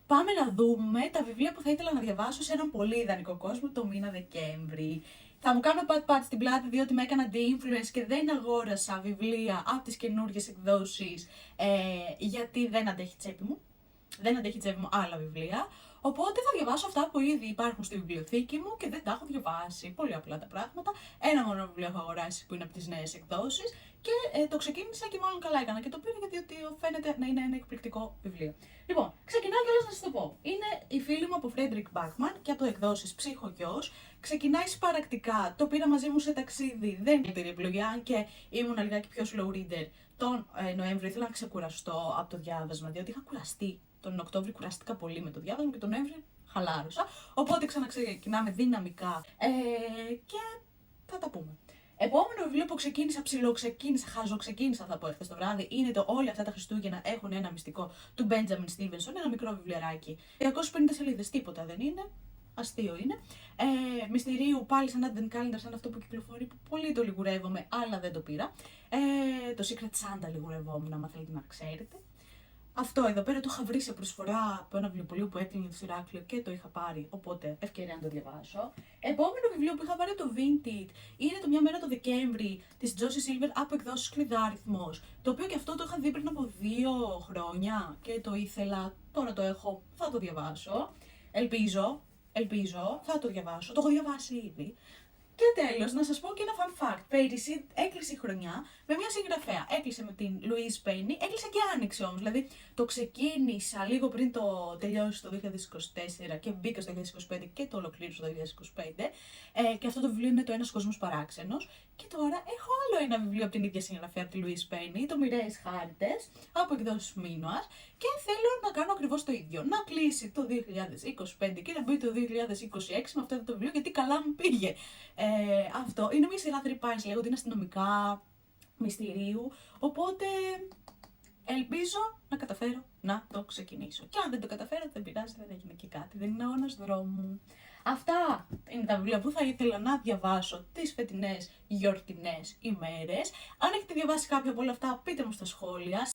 πάμε να δούμε τα βιβλία που θα ήθελα να διαβάσω σε έναν πολύ ιδανικό κόσμο το μήνα Δεκέμβρη. Θα μου κάνω πατ-πατ στην πλάτη διότι με έκανα de-influence και δεν αγόρασα βιβλία από τις καινούργιες εκδόσεις γιατί δεν αντέχει τσέπη μου. Δεν αντέχει τσέπη μου άλλα βιβλία. Οπότε θα διαβάσω αυτά που ήδη υπάρχουν στη βιβλιοθήκη μου και δεν τα έχω διαβάσει. Πολύ απλά τα πράγματα. Ένα μόνο βιβλίο έχω αγοράσει που είναι από τις νέες εκδόσεις και το ξεκίνησα και μάλλον καλά έκανα και το πήρα γιατί φαίνεται να είναι ένα εκπληκτικό βιβλίο. Λοιπόν, ξεκινάω κιόλας να σας το πω. Είναι η φίλη μου από Φρέντρικ Μπάκμαν και από εκδόσεις Ψυχογιός. Ξεκινάει σπαρακτικά. Το πήρα μαζί μου σε ταξίδι. Δεν είναι η επιλογή, αν και ήμουν λιγάκι πιο slow reader τον Νοέμβριο. Ήθελα να ξεκουραστώ από το διάβασμα, διότι είχα κουραστεί. Τον Οκτώβριο κουράστηκα πολύ με το διάβασμα και τον Νοέμβριο χαλάρωσα. Οπότε ξαναξεκινάμε δυναμικά και θα τα πούμε. Επόμενο βιβλίο που ξεκίνησα, χαζοξεκίνησα θα πω εχθές το βράδυ, είναι το Όλα αυτά τα Χριστούγεννα έχουν ένα μυστικό του Μπέντζαμιν Στίβενσον, ένα μικρό βιβλιαράκι. 250 σελίδες, τίποτα δεν είναι. Αστείο είναι. Μυστηρίου, πάλι σαν Advent Calendar, σαν αυτό που κυκλοφορεί, που πολύ το λιγουρεύομαι, αλλά δεν το πήρα. Το Secret Santa λιγουρευόμουν, άμα θέλετε να ξέρετε. Αυτό εδώ πέρα το είχα βρει σε προσφορά από ένα βιβλιοπωλείο που έκλεινε στο Ηράκλειο και το είχα πάρει, οπότε ευκαιρία να το διαβάσω. Επόμενο βιβλίο που είχα πάρει το Vinted είναι το Μια μέρα το Δεκέμβρη της Josie Silver από εκδόσεις Κλειδάριθμος. Το οποίο και αυτό το είχα δει πριν από 2 χρόνια και το ήθελα, τώρα το έχω, θα το διαβάσω. Ελπίζω, θα το διαβάσω, το έχω διαβάσει ήδη. Και τέλος, να σας πω και ένα fun fact. Πέρυσι έκλεισε η χρονιά με μια συγγραφέα. Έκλεισε με την Louise Penny, έκλεισε και άνοιξε όμως. Δηλαδή, το ξεκίνησα λίγο πριν το τελειώσει το 2024 και μπήκα στο 2025 και το ολοκλήρωσα το 2025. Και αυτό το βιβλίο είναι το Ένας κόσμος παράξενος. Και τώρα έχω άλλο ένα βιβλίο από την ίδια συγγραφέα, από τη Louise Penny, το Μοιραίες Χάρτες, από εκδόσεις Μίνωας. Και θέλω να κάνω ακριβώς το ίδιο. Να κλείσει το 2025 και να μπει το 2026 με αυτό το βιβλίο, γιατί καλά μου πήγε. Αυτό είναι μια σειρά τρυπάνης, λέγονται, είναι αστυνομικά, μυστηρίου, οπότε ελπίζω να καταφέρω να το ξεκινήσω. Και αν δεν το καταφέρω δεν πειράζει, δεν έγινε και κάτι, δεν είναι αγώνας δρόμου. Αυτά είναι τα βιβλία που θα ήθελα να διαβάσω τις φετινές γιορτινές ημέρες. Αν έχετε διαβάσει κάποια από όλα αυτά, πείτε μου στα σχόλια.